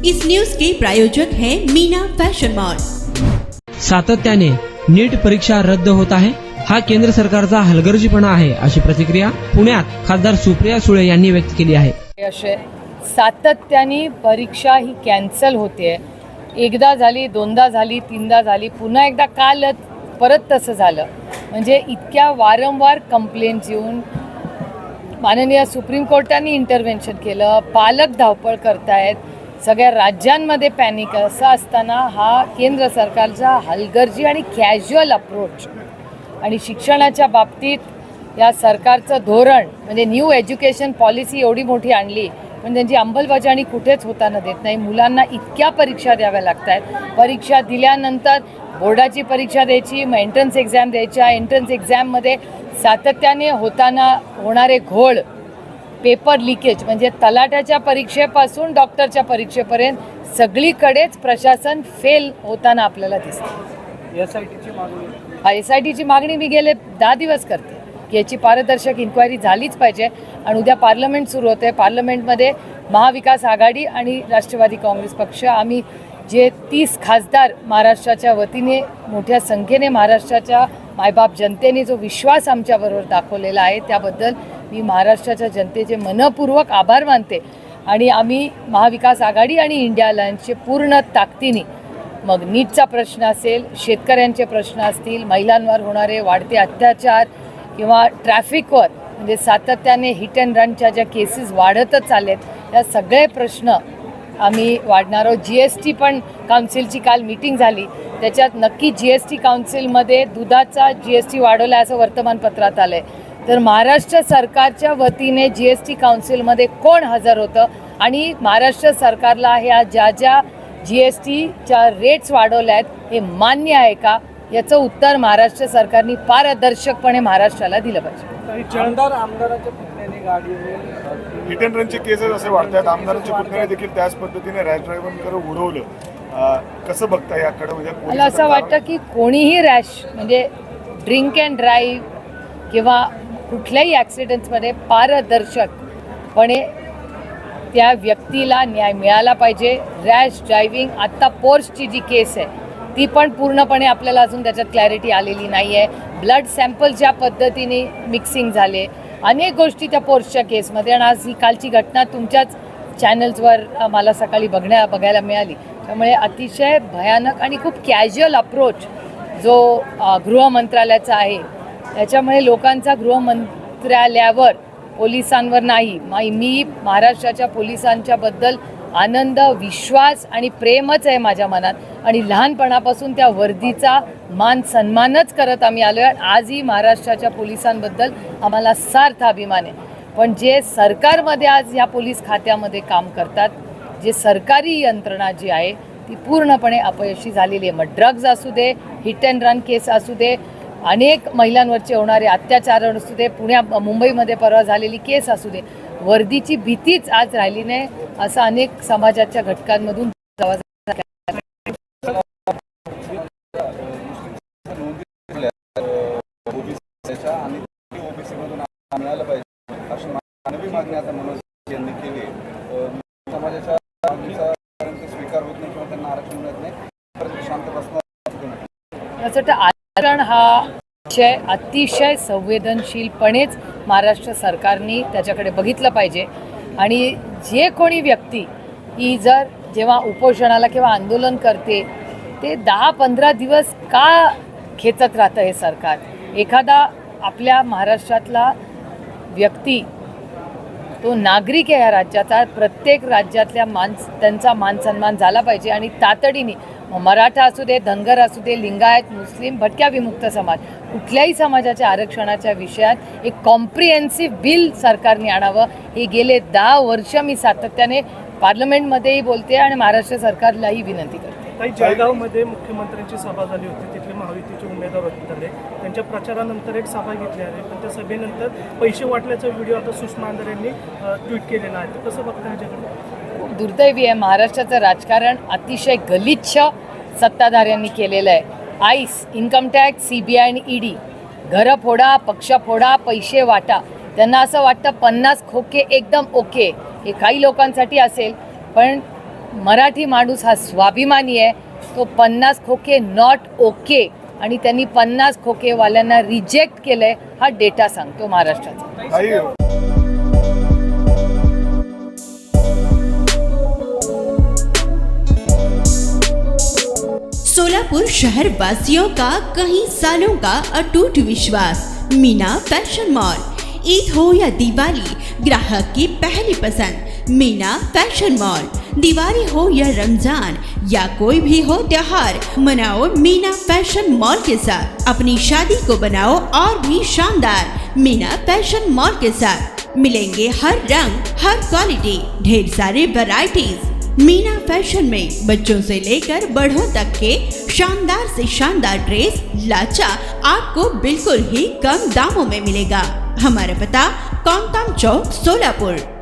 इस news के प्रायोजक हैं Meena fashion mall. सातत्याने नीट परीक्षा रद्द होत आहे, हा केंद्र सरकारचा हलगर्जीपणा आहे, अशी प्रतिक्रिया पुण्यात खासदार सुप्रिया सुळे यांनी व्यक्त केली आहे. असे सातत्याने परीक्षा ही कॅन्सल होते, एकदा झाली, दोनदा झाली, तीनदा झाली, पुन्हा एकदा काल परत तसं झालं. म्हणजे इतक्या वारंवार कंप्लेंट्स येऊन माननीय सुप्रीम कोर्टाने इंटरव्हेन्शन केलं, पालक धावपळ करतायत, सगळ्या राज्यांमध्ये पॅनिक. असं असताना हा केंद्र सरकारचा हलगर्जी आणि कॅज्युअल अप्रोच आणि शिक्षणाच्या बाबतीत या सरकारचं धोरण म्हणजे न्यू एज्युकेशन पॉलिसी एवढी मोठी आणली पण त्यांची अंमलबजावणी कुठेच होताना देत नाही. मुलांना इतक्या परीक्षा द्याव्या लागत आहेत, परीक्षा दिल्यानंतर बोर्डाची परीक्षा द्यायची, मग एंट्रन्स एक्झाम द्यायच्या, एंट्रन्स एक्झाममध्ये सातत्याने होणारे घोळ, पेपर लिकेज, म्हणजे तलाट्याच्या परीक्षेपासून डॉक्टरच्या परीक्षेपर्यंत सगळीकडेच प्रशासन फेल होताना आपल्याला दिसतं. SITची मागणी मी गेले 10 दिवस करते की याची पारदर्शक इन्क्वायरी झालीच पाहिजे. आणि उद्या पार्लमेंट सुरू होते, पार्लमेंटमध्ये महाविकास आघाडी आणि राष्ट्रवादी काँग्रेस पक्ष आम्ही जे 30 खासदार महाराष्ट्राच्या वतीने मोठ्या संख्येने महाराष्ट्राच्या मायबाप जनतेने जो विश्वास आमच्याबरोबर दाखवलेला आहे त्याबद्दल मी महाराष्ट्राच्या जनतेचे मनपूर्वक आभार मानते. आणि आम्ही महाविकास आघाडी आणि इंडिया अलायन्सचे पूर्ण ताकदीने, मग नीटचा प्रश्न असेल, शेतकऱ्यांचे प्रश्न असतील, महिलांवर होणारे वाढते अत्याचार किंवा ट्रॅफिकवर म्हणजे सातत्याने हिट अँड रनच्या ज्या केसेस वाढतच चाललेत, या सगळे प्रश्न आम्ही वाढणार आहोत. GST पण काउन्सिलची काल मीटिंग झाली, त्याच्यात नक्की GST काउन्सिलमध्ये दुधाचा GST वाढवला असं वर्तमानपत्रात आलं आहे. तर महाराष्ट्र सरकारच्या वतीने GST काउन्सिलमध्ये कोण हजर होतं आणि महाराष्ट्र सरकारला ह्या ज्या GSTच्या रेट्स वाढवल्या आहेत हे मान्य आहे का, याचं उत्तर महाराष्ट्र सरकारने पारदर्शकपणे महाराष्ट्राला दिलं पाहिजे. आमदाराच्या पुतण्याने गाडीवर हिट अँड रनचे केसेस असे वाढतात, आमदारांच्या पुतण्याने देखील त्याच पद्धतीने रॅश ड्रायव्हर उडवलं. कसं बघता याकडे? म्हणजे मला असं वाटतं की कोणीही रॅश म्हणजे ड्रिंक अँड ड्राईव्ह किंवा कुठल्याही ॲक्सिडेंट्समध्ये पारदर्शकपणे त्या व्यक्तीला न्याय मिळाला पाहिजे. रॅश ड्रायव्हिंग, आत्ता पोर्शची जी केस आहे ती पण पूर्णपणे आपल्याला अजून त्याच्यात क्लॅरिटी आलेली नाही आहे. ब्लड सॅम्पल ज्या पद्धतीने मिक्सिंग झाले, अनेक गोष्टी त्या पोर्शच्या केसमध्ये, आणि आज ही कालची घटना तुमच्याच चॅनल्सवर मला सकाळी बघायला मिळाली. त्यामुळे अतिशय भयानक आणि खूप कॅज्युअल अप्रोच जो गृह मंत्रालयाचा आहे, त्याच्यामुळे लोकांचा गृहमंत्रालयावर, पोलिसांवर नाही, मी महाराष्ट्राच्या पोलिसांच्याबद्दल आनंद, विश्वास आणि प्रेमच आहे माझ्या मनात. आणि लहानपणापासून त्या वर्दीचा मान सन्मानच करत आम्ही आलो आहे. आजही महाराष्ट्राच्या पोलिसांबद्दल आम्हाला सार्थ अभिमान आहे. पण जे सरकारमध्ये आज ह्या पोलीस खात्यामध्ये काम करतात, जे सरकारी यंत्रणा जी आहे ती पूर्णपणे अपयशी झालेली आहे. मग ड्रग्ज असू दे, हिट अँड रन केस असू दे, अनेक महिलांवरचे होणारे अत्याचार असू दे, मुंबईमध्ये परवा झालेली केस असू दे, वर्दीची भीतीच आज राहिली नाही, असं अनेक समाजाच्या घटकांमधून आरक्षण हा विषय अतिशय संवेदनशीलपणेच महाराष्ट्र सरकारने त्याच्याकडे बघितलं पाहिजे. आणि जे कोणी व्यक्ती ही जर जेव्हा उपोषणाला किंवा आंदोलन करते ते 10-15 दिवस का खेचत राहतं हे सरकार? एखादा आपल्या महाराष्ट्रातला व्यक्ती, तो नागरिक आहे या राज्याचा, प्रत्येक राज्यातल्या त्यांचा मानसन्मान झाला पाहिजे. आणि तातडीने मराठा असू दे, धनगर असू दे, लिंगायत, मुस्लिम, भटक्या विमुक्त समाज, कुठल्याही समाजाच्या आरक्षणाच्या विषयात एक कॉम्प्रिहेन्सिव्ह बिल सरकारने आणावं. हे गेले 10 वर्ष मी सातत्याने पार्लमेंटमध्येही बोलते आणि महाराष्ट्र सरकारलाही विनंती करते. काही जळगावमध्ये मुख्यमंत्र्यांची सभा झाली होती, तिथले महायुतीचे उमेदवार होते, त्यांच्या प्रचारानंतर एक सभा घेतली आहे, पण त्या सभेनंतर पैसे वाटल्याचा व्हिडिओ आता सुषमा अंधारे यांनी ट्विट केलेला आहे. तर कसं बघता ह्याच्याकडे? खूप दुर्दैवी आहे. महाराष्ट्राचं राजकारण अतिशय गलिच्छ सत्ताधाऱ्यांनी केलेलं आहे. आईस, इन्कम टॅक्स, CBI आणि ED, घरं फोडा, पक्ष फोडा, पैसे वाटा. त्यांना असं वाटतं 50 खोके एकदम ओके. हे काही लोकांसाठी असेल, पण मराठी माणूस हा स्वाभिमानी आहे. तो 50 खोके नॉट ओके आणि त्यांनी 50 खोकेवाल्यांना रिजेक्ट केलंय हा डेटा सांगतो महाराष्ट्राचा. ताई, सोलापुर शहर वासियों का कई सालों का अटूट विश्वास. Meena fashion mall. ईद हो या दिवाली, ग्राहक की पहली पसंद मीना फैशन मॉल. दिवाली हो या रमजान या कोई भी हो त्योहार, मनाओ मीना फैशन मॉल के साथ. अपनी शादी को बनाओ और भी शानदार मीना फैशन मॉल के साथ. मिलेंगे हर रंग, हर क्वालिटी, ढेर सारे वैरायटीज. मीना फैशन में बच्चों से लेकर बड़ों तक के शानदार से शानदार ड्रेस लाचा आपको बिल्कुल ही कम दामों में मिलेगा. हमारा पता कोंगताम चौक, सोलापुर.